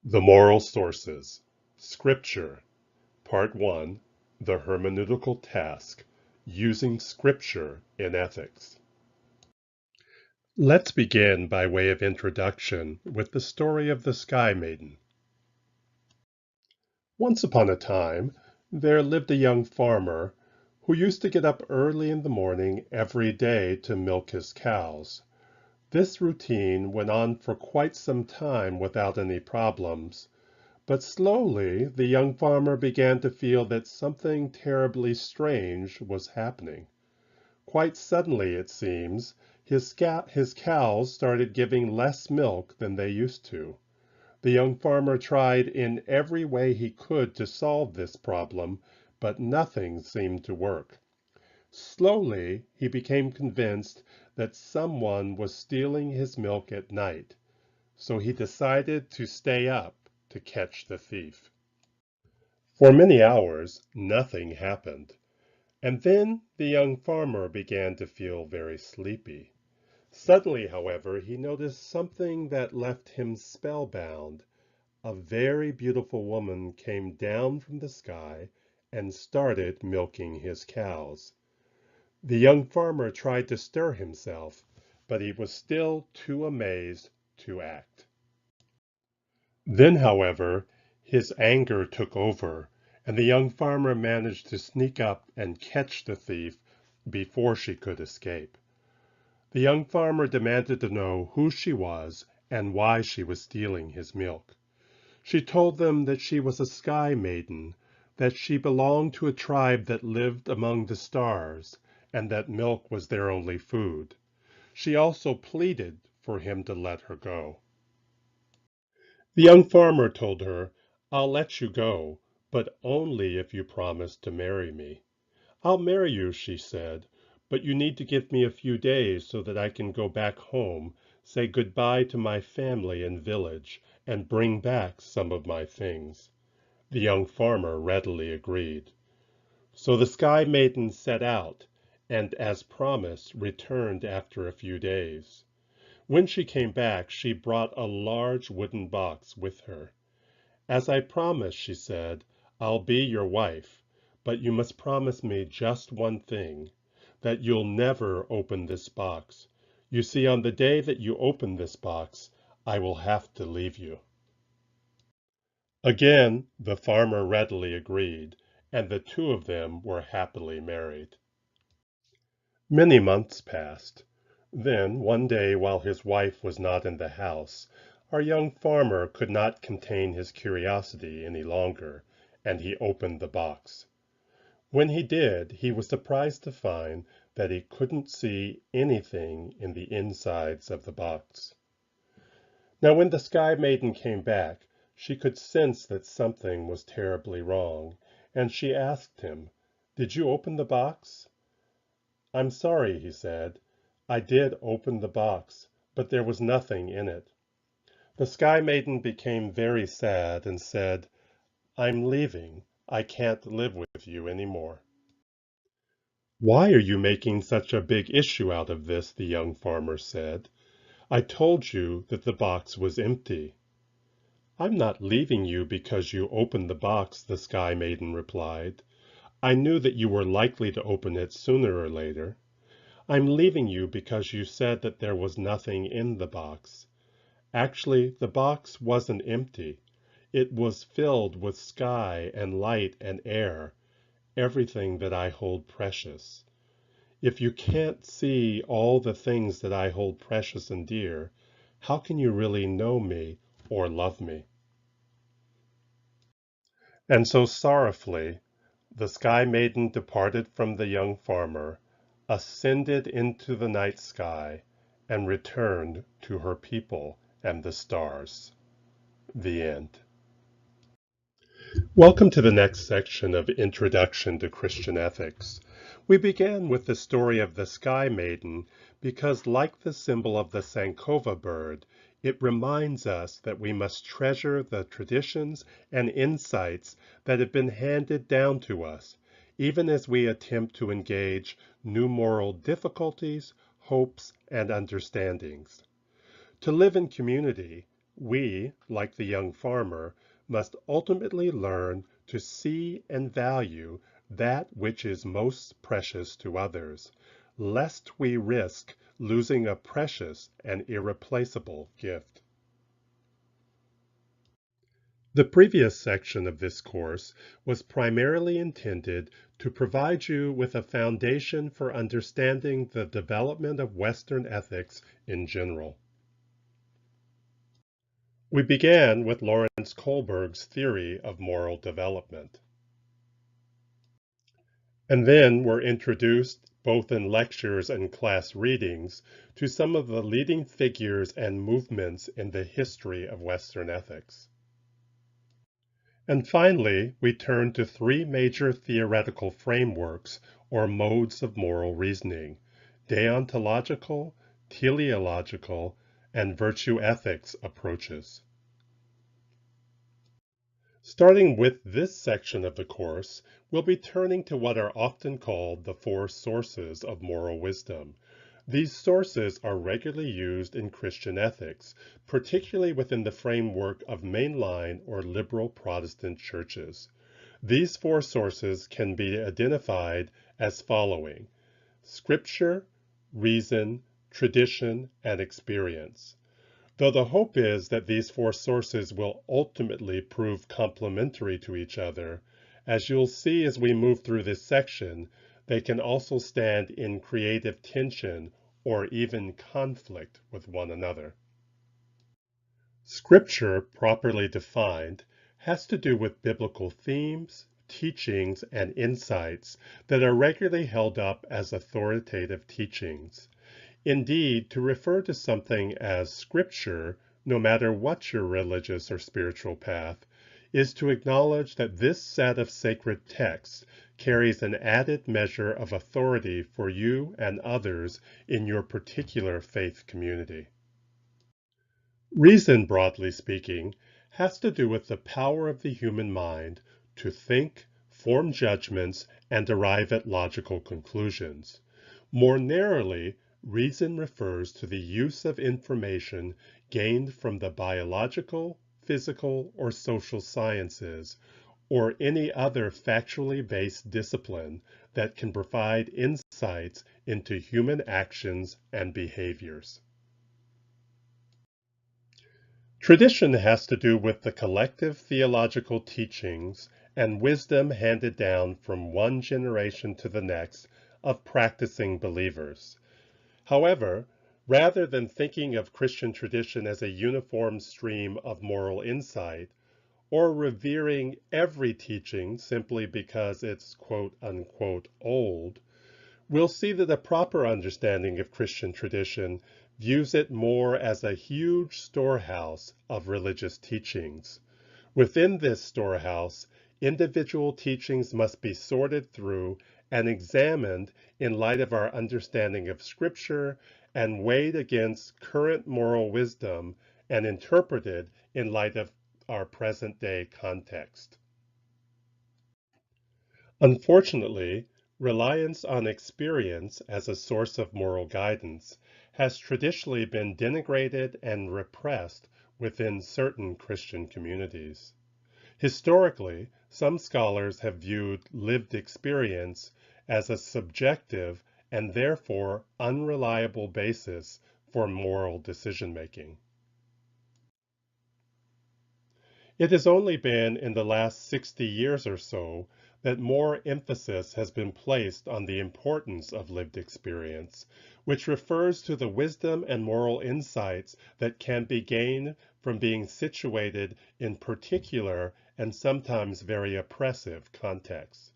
The Moral Sources. Scripture. Part 1. The Hermeneutical Task. Using Scripture in Ethics. Let's begin by way of introduction with the story of the Sky Maiden. Once upon a time, there lived a young farmer who used to get up early in the morning every day to milk his cows. This routine went on for quite some time without any problems. But slowly the young farmer began to feel that something terribly strange was happening. Quite suddenly, it seems, his cows started giving less milk than they used to. The young farmer tried in every way he could to solve this problem, but nothing seemed to work. Slowly, he became convinced that someone was stealing his milk at night, so he decided to stay up to catch the thief. For many hours nothing happened, and then the young farmer began to feel very sleepy. Suddenly, however, he noticed something that left him spellbound. A very beautiful woman came down from the sky and started milking his cows. The young farmer tried to stir himself, but he was still too amazed to act. Then, however, his anger took over, and the young farmer managed to sneak up and catch the thief before she could escape. The young farmer demanded to know who she was and why she was stealing his milk. She told them that she was a Sky Maiden, that she belonged to a tribe that lived among the stars, and that milk was their only food. She also pleaded for him to let her go. The young farmer told her, "I'll let you go, but only if you promise to marry me." "I'll marry you," she said, "but you need to give me a few days so that I can go back home, say good-bye to my family and village, and bring back some of my things." The young farmer readily agreed. So the Sky Maiden set out, and as promised returned after a few days. When she came back, she brought a large wooden box with her. "As I promised," she said, "I'll be your wife, but you must promise me just one thing, that you'll never open this box. You see, on the day that you open this box, I will have to leave you." Again, the farmer readily agreed, and the two of them were happily married. Many months passed. Then, one day while his wife was not in the house, our young farmer could not contain his curiosity any longer, and he opened the box. When he did, he was surprised to find that he couldn't see anything in the insides of the box. Now, when the Sky Maiden came back, she could sense that something was terribly wrong, and she asked him, "Did you open the box?" "I'm sorry," he said. "I did open the box, but there was nothing in it." The Sky Maiden became very sad and said, "I'm leaving. I can't live with you any more." "Why are you making such a big issue out of this?" the young farmer said. "I told you that the box was empty." "I'm not leaving you because you opened the box," the Sky Maiden replied. "I knew that you were likely to open it sooner or later. I'm leaving you because you said that there was nothing in the box. Actually, the box wasn't empty. It was filled with sky and light and air, everything that I hold precious. If you can't see all the things that I hold precious and dear, how can you really know me or love me?" And so sorrowfully, the Sky Maiden departed from the young farmer, ascended into the night sky, and returned to her people and the stars. The end. Welcome to the next section of Introduction to Christian Ethics. We began with the story of the Sky Maiden because, like the symbol of the Sankova bird, it reminds us that we must treasure the traditions and insights that have been handed down to us, even as we attempt to engage new moral difficulties, hopes, and understandings. To live in community, We, like the young farmer, must ultimately learn to see and value that which is most precious to others, lest we risk losing a precious and irreplaceable gift. The previous section of this course was primarily intended to provide you with a foundation for understanding the development of Western ethics in general. We began with Lawrence Kohlberg's theory of moral development. And then were introduced, both in lectures and class readings, to some of the leading figures and movements in the history of Western ethics. And finally, we turn to three major theoretical frameworks or modes of moral reasoning: deontological, teleological, and virtue ethics approaches. Starting with this section of the course, we'll be turning to what are often called the four sources of moral wisdom. These sources are regularly used in Christian ethics, particularly within the framework of mainline or liberal Protestant churches. These four sources can be identified as following: Scripture, reason, tradition, and experience. Though the hope is that these four sources will ultimately prove complementary to each other, as you'll see as we move through this section, they can also stand in creative tension or even conflict with one another. Scripture, properly defined, has to do with biblical themes, teachings, and insights that are regularly held up as authoritative teachings. Indeed, to refer to something as Scripture, no matter what your religious or spiritual path, is to acknowledge that this set of sacred texts carries an added measure of authority for you and others in your particular faith community. Reason, broadly speaking, has to do with the power of the human mind to think, form judgments, and arrive at logical conclusions. More narrowly, reason refers to the use of information gained from the biological, physical, or social sciences, or any other factually based discipline that can provide insights into human actions and behaviors. Tradition has to do with the collective theological teachings and wisdom handed down from one generation to the next of practicing believers. However, rather than thinking of Christian tradition as a uniform stream of moral insight, or revering every teaching simply because it's quote unquote old, we'll see that a proper understanding of Christian tradition views it more as a huge storehouse of religious teachings. Within this storehouse, individual teachings must be sorted through and examined in light of our understanding of Scripture and weighed against current moral wisdom and interpreted in light of our present-day context. Unfortunately, reliance on experience as a source of moral guidance has traditionally been denigrated and repressed within certain Christian communities. Historically, some scholars have viewed lived experience as a subjective and therefore unreliable basis for moral decision-making. It has only been in the last 60 years or so that more emphasis has been placed on the importance of lived experience, which refers to the wisdom and moral insights that can be gained from being situated in particular and sometimes very oppressive contexts.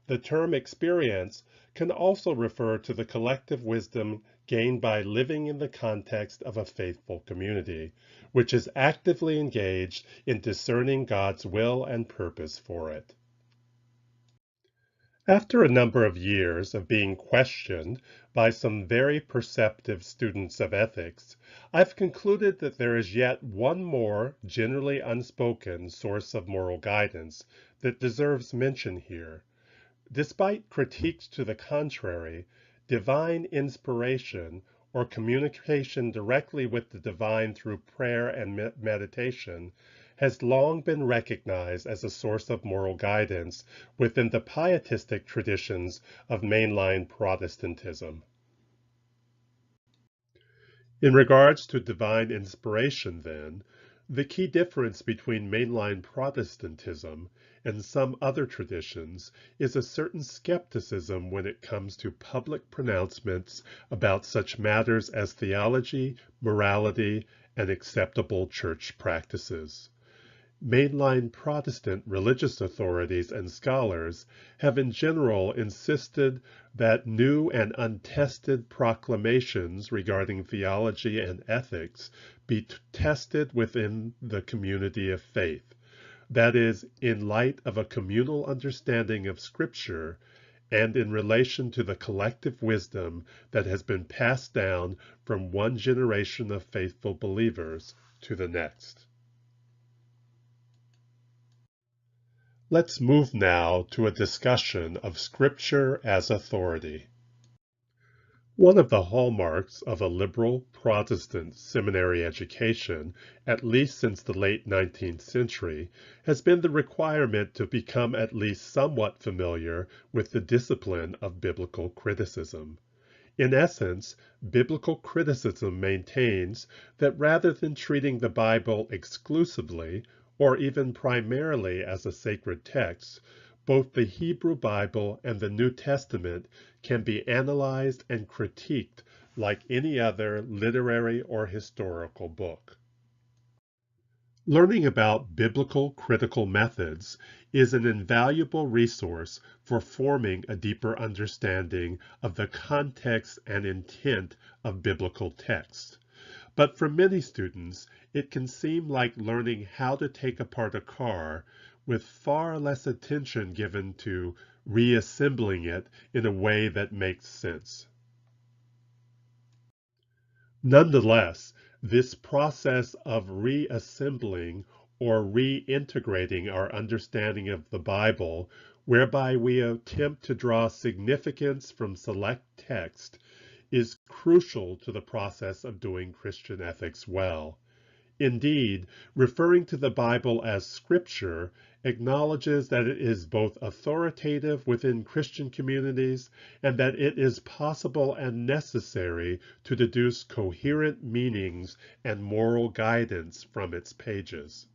The term experience can also refer to the collective wisdom gained by living in the context of a faithful community, which is actively engaged in discerning God's will and purpose for it. After a number of years of being questioned by some very perceptive students of ethics, I've concluded that there is yet one more generally unspoken source of moral guidance that deserves mention here. Despite critiques to the contrary, divine inspiration, or communication directly with the divine through prayer and meditation, has long been recognized as a source of moral guidance within the pietistic traditions of mainline Protestantism. In regards to divine inspiration, then, the key difference between mainline Protestantism and some other traditions is a certain skepticism when it comes to public pronouncements about such matters as theology, morality, and acceptable church practices. Mainline Protestant religious authorities and scholars have in general insisted that new and untested proclamations regarding theology and ethics be tested within the community of faith, that is, in light of a communal understanding of Scripture and in relation to the collective wisdom that has been passed down from one generation of faithful believers to the next. Let's move now to a discussion of Scripture as authority. One of the hallmarks of a liberal Protestant seminary education, at least since the late 19th century, has been the requirement to become at least somewhat familiar with the discipline of biblical criticism. In essence, biblical criticism maintains that rather than treating the Bible exclusively or even primarily as a sacred text, both the Hebrew Bible and the New Testament can be analyzed and critiqued like any other literary or historical book. Learning about biblical critical methods is an invaluable resource for forming a deeper understanding of the context and intent of biblical texts. But for many students, it can seem like learning how to take apart a car with far less attention given to reassembling it in a way that makes sense. Nonetheless, this process of reassembling or reintegrating our understanding of the Bible, whereby we attempt to draw significance from select text, is crucial to the process of doing Christian ethics well. Indeed, referring to the Bible as Scripture acknowledges that it is both authoritative within Christian communities and that it is possible and necessary to deduce coherent meanings and moral guidance from its pages.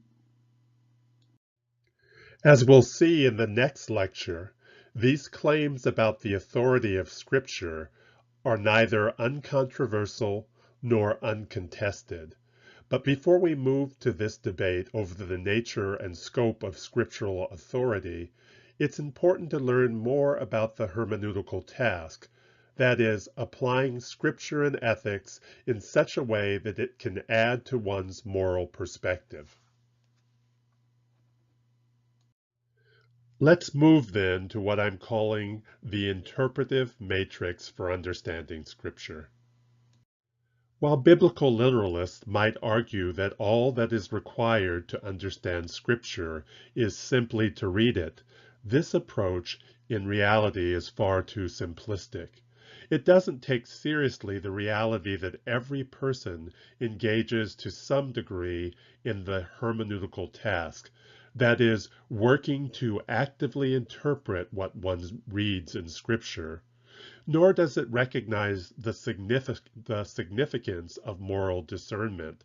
As we'll see in the next lecture, these claims about the authority of Scripture are neither uncontroversial nor uncontested. But before we move to this debate over the nature and scope of scriptural authority, it's important to learn more about the hermeneutical task, that is, applying Scripture and ethics in such a way that it can add to one's moral perspective. Let's move then to what I'm calling the interpretive matrix for understanding Scripture. While biblical literalists might argue that all that is required to understand Scripture is simply to read it, this approach in reality is far too simplistic. It doesn't take seriously the reality that every person engages to some degree in the hermeneutical task, that is, working to actively interpret what one reads in Scripture. Nor does it recognize the significance of moral discernment,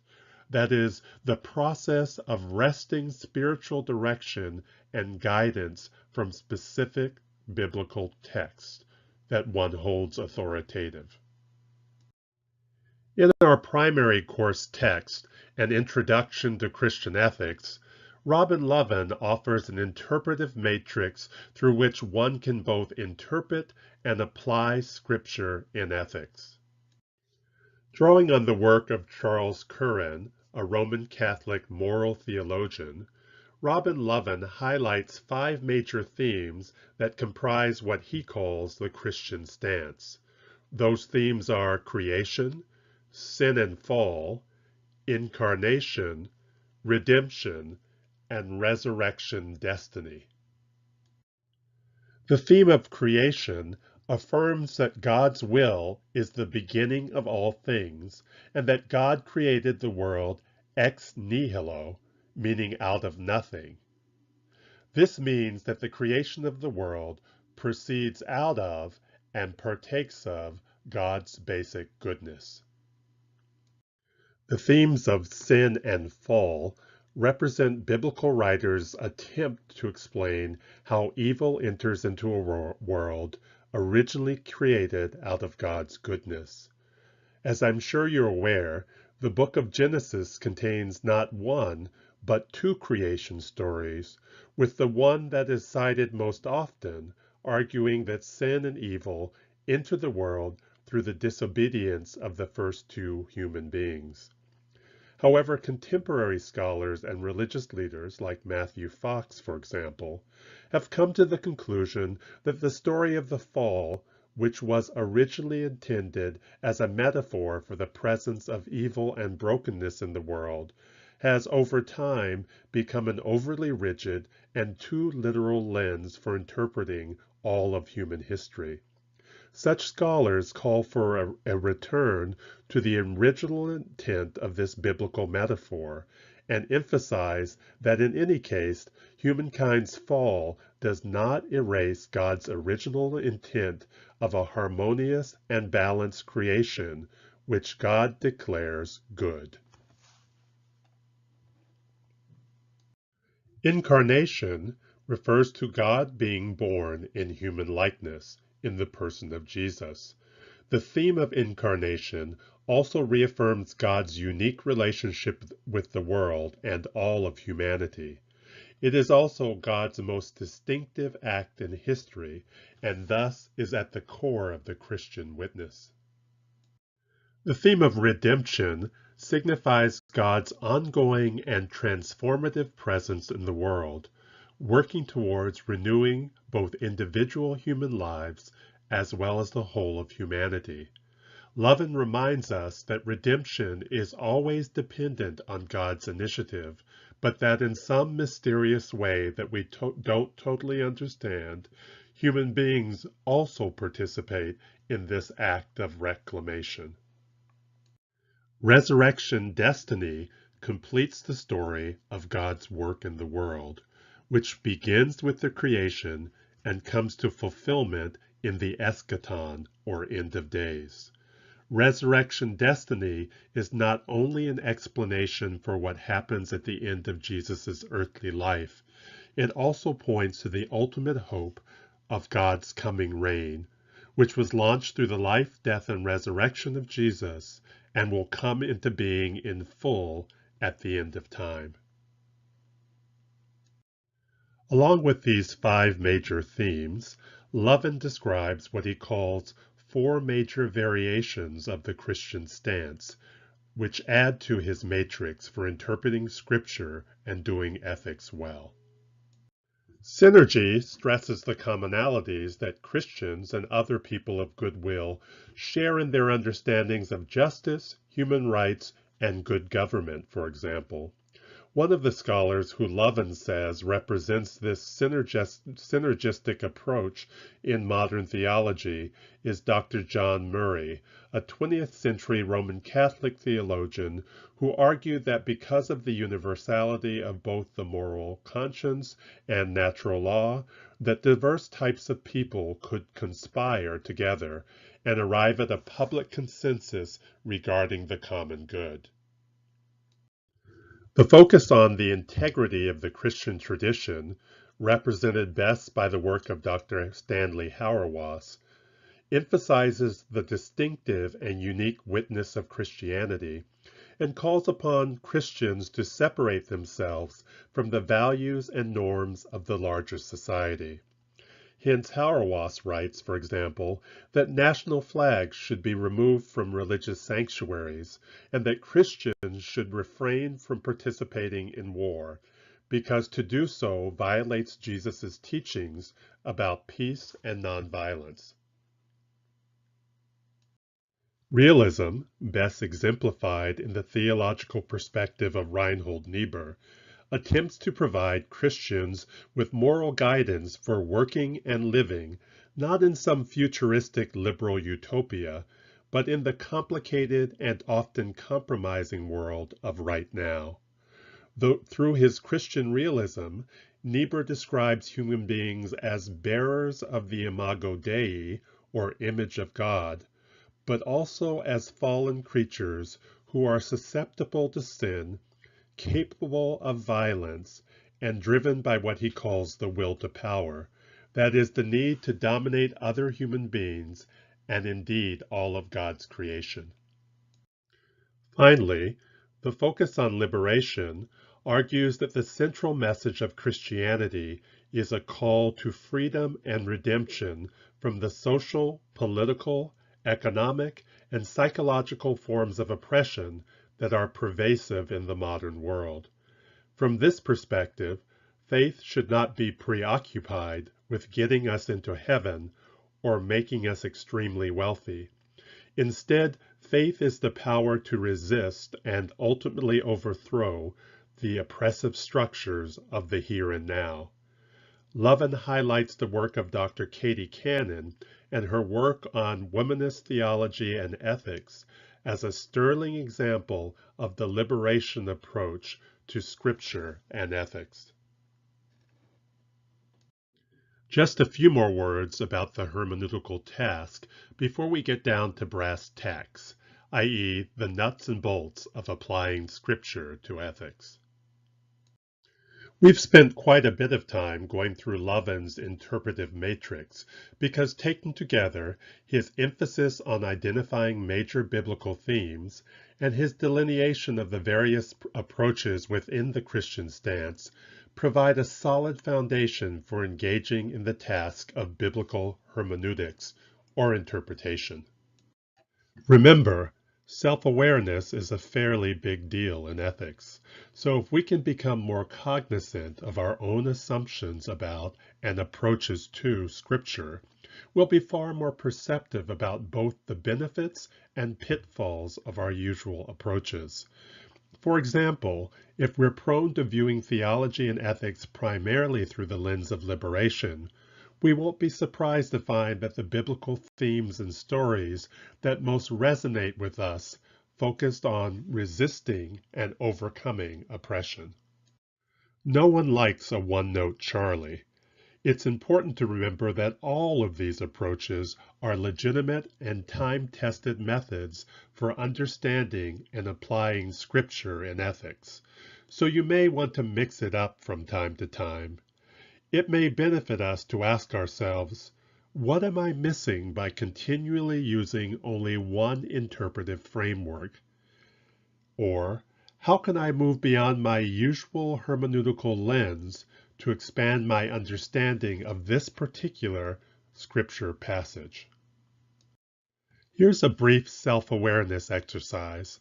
that is, the process of wresting spiritual direction and guidance from specific biblical texts that one holds authoritative. In our primary course text, An Introduction to Christian Ethics, Robin Lovin offers an interpretive matrix through which one can both interpret and apply Scripture in ethics. Drawing on the work of Charles Curran, a Roman Catholic moral theologian, Robin Lovin highlights 5 major themes that comprise what he calls the Christian stance. Those themes are creation, sin and fall, incarnation, redemption, and resurrection destiny. The theme of creation affirms that God's will is the beginning of all things, and that God created the world ex nihilo, meaning out of nothing. This means that the creation of the world proceeds out of and partakes of God's basic goodness. The themes of sin and fall represent biblical writers' attempt to explain how evil enters into a world originally created out of God's goodness. As I'm sure you're aware, the book of Genesis contains not one, but two creation stories, with the one that is cited most often arguing that sin and evil enter the world through the disobedience of the first two human beings. However, contemporary scholars and religious leaders, like Matthew Fox, for example, have come to the conclusion that the story of the fall, which was originally intended as a metaphor for the presence of evil and brokenness in the world, has over time become an overly rigid and too literal lens for interpreting all of human history. Such scholars call for a return to the original intent of this biblical metaphor and emphasize that in any case, humankind's fall does not erase God's original intent of a harmonious and balanced creation, which God declares good. Incarnation refers to God being born in human likeness in the person of Jesus. The theme of incarnation also reaffirms God's unique relationship with the world and all of humanity. It is also God's most distinctive act in history, and thus is at the core of the Christian witness. The theme of redemption signifies God's ongoing and transformative presence in the world, working towards renewing both individual human lives as well as the whole of humanity. Lovin reminds us that redemption is always dependent on God's initiative, but that in some mysterious way that we don't totally understand, human beings also participate in this act of reclamation. Resurrection destiny completes the story of God's work in the world, which begins with the creation and comes to fulfillment in the eschaton, or end of days. Resurrection destiny is not only an explanation for what happens at the end of Jesus' earthly life, it also points to the ultimate hope of God's coming reign, which was launched through the life, death, and resurrection of Jesus, and will come into being in full at the end of time. Along with these 5 major themes, Lovin describes what he calls 4 major variations of the Christian stance, which add to his matrix for interpreting Scripture and doing ethics well. Synergy stresses the commonalities that Christians and other people of goodwill share in their understandings of justice, human rights, and good government, for example. One of the scholars who Lovin says represents this synergistic approach in modern theology is Dr. John Murray, a 20th century Roman Catholic theologian who argued that because of the universality of both the moral conscience and natural law, that diverse types of people could conspire together and arrive at a public consensus regarding the common good. The focus on the integrity of the Christian tradition, represented best by the work of Dr. Stanley Hauerwas, emphasizes the distinctive and unique witness of Christianity and calls upon Christians to separate themselves from the values and norms of the larger society. Hence, Hauerwas writes, for example, that national flags should be removed from religious sanctuaries and that Christians should refrain from participating in war, because to do so violates Jesus' teachings about peace and nonviolence. Realism, best exemplified in the theological perspective of Reinhold Niebuhr, attempts to provide Christians with moral guidance for working and living not in some futuristic liberal utopia, but in the complicated and often compromising world of right now. Through his Christian realism, Niebuhr describes human beings as bearers of the imago Dei, or image of God, but also as fallen creatures who are susceptible to sin, capable of violence, and driven by what he calls the will to power, that is, the need to dominate other human beings and indeed all of God's creation. Finally, the focus on liberation argues that the central message of Christianity is a call to freedom and redemption from the social, political, economic, and psychological forms of oppression that are pervasive in the modern world. From this perspective, faith should not be preoccupied with getting us into heaven or making us extremely wealthy. Instead, faith is the power to resist and ultimately overthrow the oppressive structures of the here and now. Lovin highlights the work of Dr. Katie Cannon and her work on womanist theology and ethics as a sterling example of the liberation approach to Scripture and ethics. Just a few more words about the hermeneutical task before we get down to brass tacks, i.e., the nuts and bolts of applying Scripture to ethics. We've spent quite a bit of time going through Lovin's interpretive matrix because, taken together, his emphasis on identifying major biblical themes and his delineation of the various approaches within the Christian stance provide a solid foundation for engaging in the task of biblical hermeneutics, or interpretation. Remember, self-awareness is a fairly big deal in ethics, so if we can become more cognizant of our own assumptions about and approaches to Scripture, we'll be far more perceptive about both the benefits and pitfalls of our usual approaches. For example, if we're prone to viewing theology and ethics primarily through the lens of liberation, we won't be surprised to find that the biblical themes and stories that most resonate with us focused on resisting and overcoming oppression. No one likes a one-note Charlie. It's important to remember that all of these approaches are legitimate and time-tested methods for understanding and applying Scripture in ethics, so you may want to mix it up from time to time. It may benefit us to ask ourselves, what am I missing by continually using only one interpretive framework? Or, how can I move beyond my usual hermeneutical lens to expand my understanding of this particular Scripture passage? Here's a brief self-awareness exercise.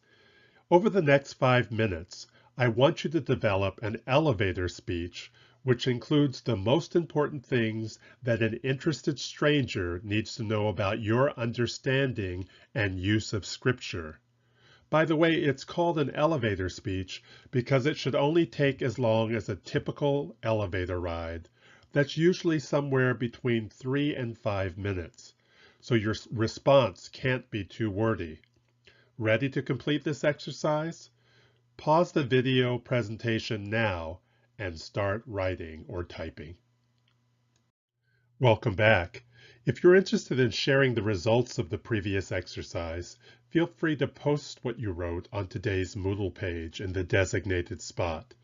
Over the next 5 minutes, I want you to develop an elevator speech which includes the most important things that an interested stranger needs to know about your understanding and use of Scripture. By the way, it's called an elevator speech because it should only take as long as a typical elevator ride. That's usually somewhere between 3 and 5 minutes, so your response can't be too wordy. Ready to complete this exercise? Pause the video presentation now and start writing or typing. Welcome back. If you're interested in sharing the results of the previous exercise, feel free to post what you wrote on today's Moodle page in the designated spot.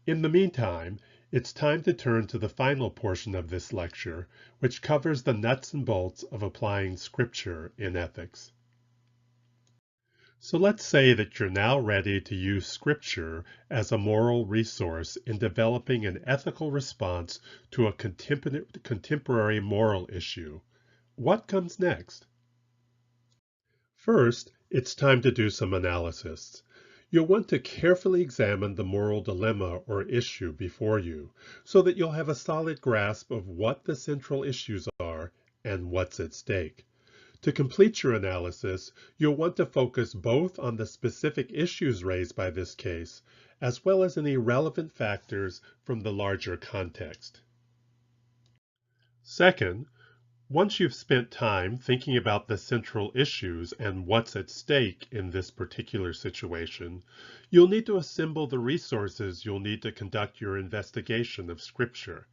In the meantime, it's time to turn to the final portion of this lecture, which covers the nuts and bolts of applying Scripture in ethics. So let's say that you're now ready to use Scripture as a moral resource in developing an ethical response to a contemporary moral issue. What comes next? First, it's time to do some analysis. You'll want to carefully examine the moral dilemma or issue before you so that you'll have a solid grasp of what the central issues are and what's at stake. To complete your analysis, you'll want to focus both on the specific issues raised by this case, as well as any relevant factors from the larger context. Second, Once you've spent time thinking about the central issues and what's at stake in this particular situation, you'll need to assemble the resources you'll need to conduct your investigation of Scripture.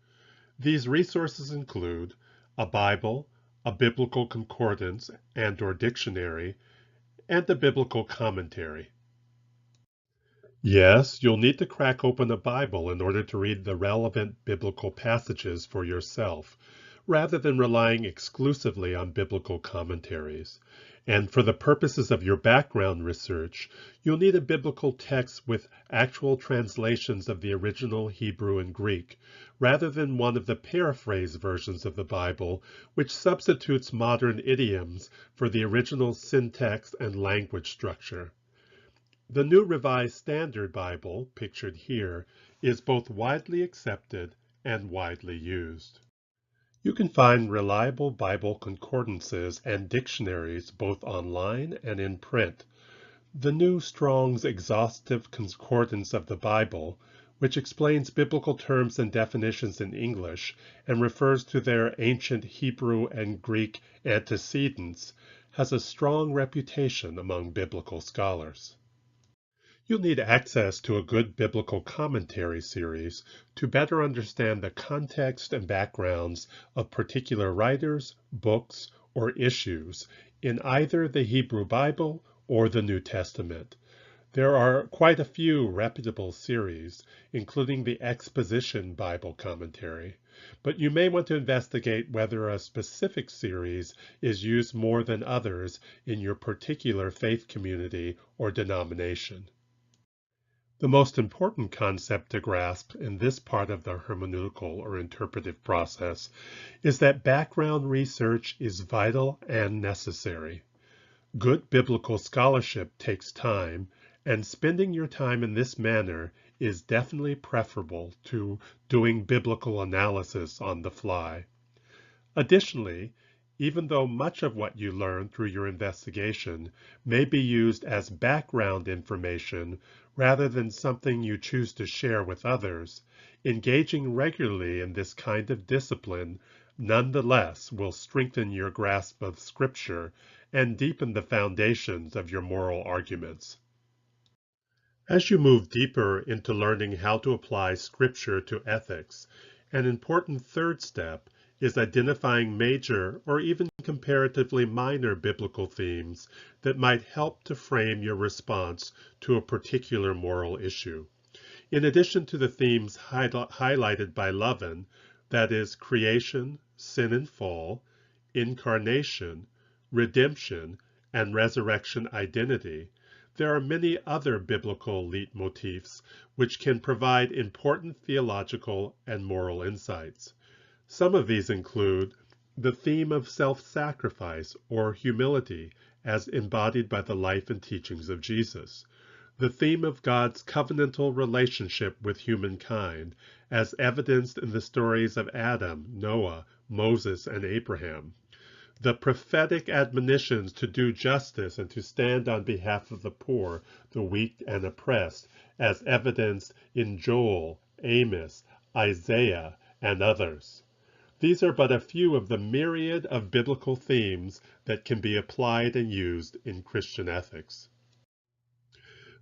These resources include a Bible, a biblical concordance and/or dictionary, and a biblical commentary. Yes, you'll need to crack open a Bible in order to read the relevant biblical passages for yourself, rather than relying exclusively on biblical commentaries. And for the purposes of your background research, you'll need a biblical text with actual translations of the original Hebrew and Greek, rather than one of the paraphrase versions of the Bible, which substitutes modern idioms for the original syntax and language structure. The New Revised Standard Bible, pictured here, is both widely accepted and widely used. You can find reliable Bible concordances and dictionaries both online and in print. The New Strong's Exhaustive Concordance of the Bible, which explains biblical terms and definitions in English and refers to their ancient Hebrew and Greek antecedents, has a strong reputation among biblical scholars. You'll need access to a good biblical commentary series to better understand the context and backgrounds of particular writers, books, or issues in either the Hebrew Bible or the New Testament. There are quite a few reputable series, including the Exposition Bible Commentary, but you may want to investigate whether a specific series is used more than others in your particular faith community or denomination. The most important concept to grasp in this part of the hermeneutical or interpretive process is that background research is vital and necessary. Good biblical scholarship takes time, and spending your time in this manner is definitely preferable to doing biblical analysis on the fly. Additionally, even though much of what you learn through your investigation may be used as background information rather than something you choose to share with others, engaging regularly in this kind of discipline nonetheless will strengthen your grasp of Scripture and deepen the foundations of your moral arguments. As you move deeper into learning how to apply Scripture to ethics, an important third step is identifying major or even comparatively minor biblical themes that might help to frame your response to a particular moral issue. In addition to the themes highlighted by Lovin, that is, creation, sin and fall, incarnation, redemption, and resurrection identity, there are many other biblical leitmotifs which can provide important theological and moral insights. Some of these include the theme of self-sacrifice or humility as embodied by the life and teachings of Jesus, the theme of God's covenantal relationship with humankind as evidenced in the stories of Adam, Noah, Moses, and Abraham, the prophetic admonitions to do justice and to stand on behalf of the poor, the weak, and oppressed as evidenced in Joel, Amos, Isaiah, and others. These are but a few of the myriad of biblical themes that can be applied and used in Christian ethics.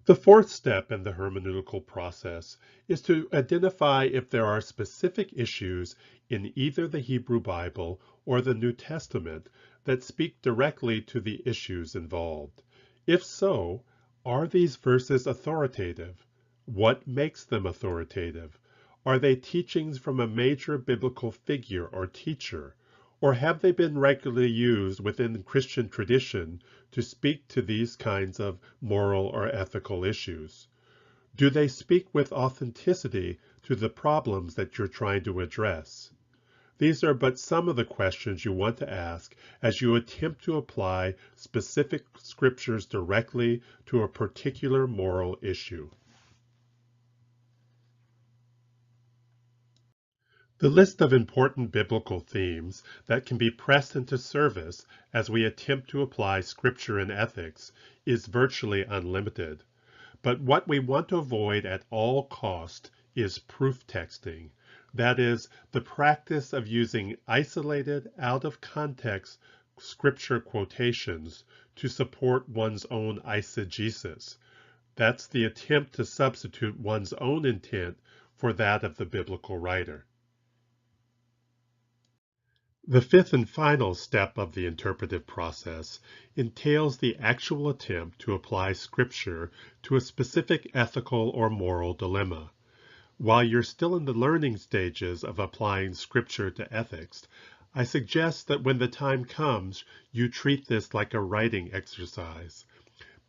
The fourth step in the hermeneutical process is to identify if there are specific issues in either the Hebrew Bible or the New Testament that speak directly to the issues involved. If so, are these verses authoritative? What makes them authoritative? Are they teachings from a major biblical figure or teacher, or have they been regularly used within Christian tradition to speak to these kinds of moral or ethical issues? Do they speak with authenticity to the problems that you're trying to address? These are but some of the questions you want to ask as you attempt to apply specific scriptures directly to a particular moral issue. The list of important biblical themes that can be pressed into service as we attempt to apply Scripture in ethics is virtually unlimited. But what we want to avoid at all cost is proof texting. That is, the practice of using isolated, out-of-context scripture quotations to support one's own eisegesis. That's the attempt to substitute one's own intent for that of the biblical writer. The fifth and final step of the interpretive process entails the actual attempt to apply Scripture to a specific ethical or moral dilemma. While you're still in the learning stages of applying Scripture to ethics, I suggest that when the time comes, you treat this like a writing exercise.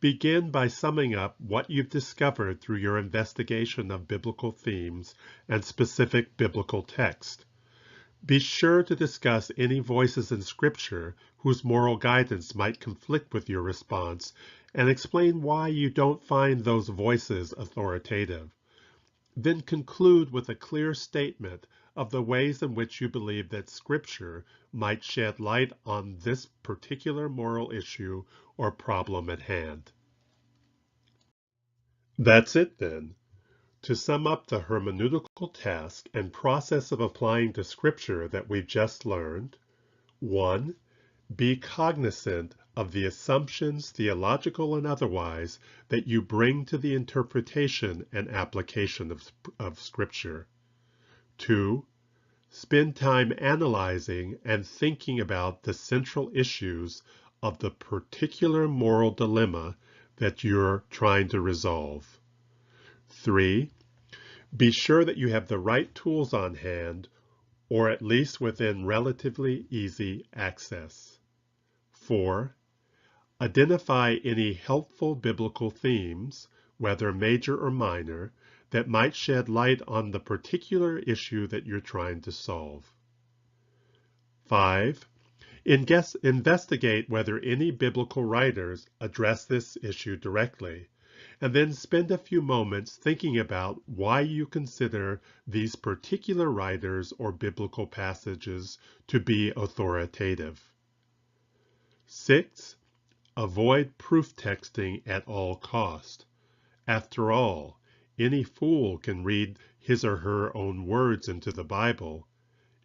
Begin by summing up what you've discovered through your investigation of biblical themes and specific biblical text. Be sure to discuss any voices in Scripture whose moral guidance might conflict with your response, and explain why you don't find those voices authoritative. Then conclude with a clear statement of the ways in which you believe that Scripture might shed light on this particular moral issue or problem at hand. That's it then. To sum up the hermeneutical task and process of applying to Scripture that we've just learned, 1. Be cognizant of the assumptions, theological and otherwise, that you bring to the interpretation and application of Scripture. 2. Spend time analyzing and thinking about the central issues of the particular moral dilemma that you're trying to resolve. 3. Be sure that you have the right tools on hand, or at least within relatively easy access. 4. Identify any helpful biblical themes, whether major or minor, that might shed light on the particular issue that you're trying to solve. 5. Investigate whether any biblical writers address this issue directly, and then spend a few moments thinking about why you consider these particular writers or biblical passages to be authoritative. 6. Avoid proof texting at all cost. After all, any fool can read his or her own words into the Bible.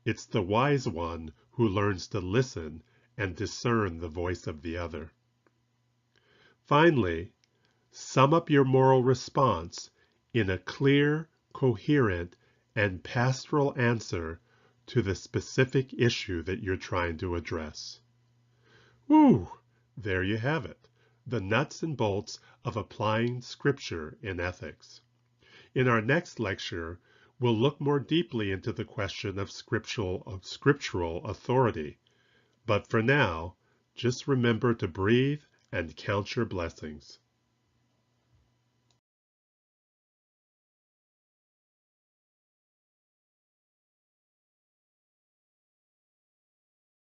It's the wise one who learns to listen and discern the voice of the other. Finally, sum up your moral response in a clear, coherent, and pastoral answer to the specific issue that you're trying to address. Whew! There you have it, the nuts and bolts of applying Scripture in ethics. In our next lecture, we'll look more deeply into the question of scriptural authority. But for now, just remember to breathe and count your blessings.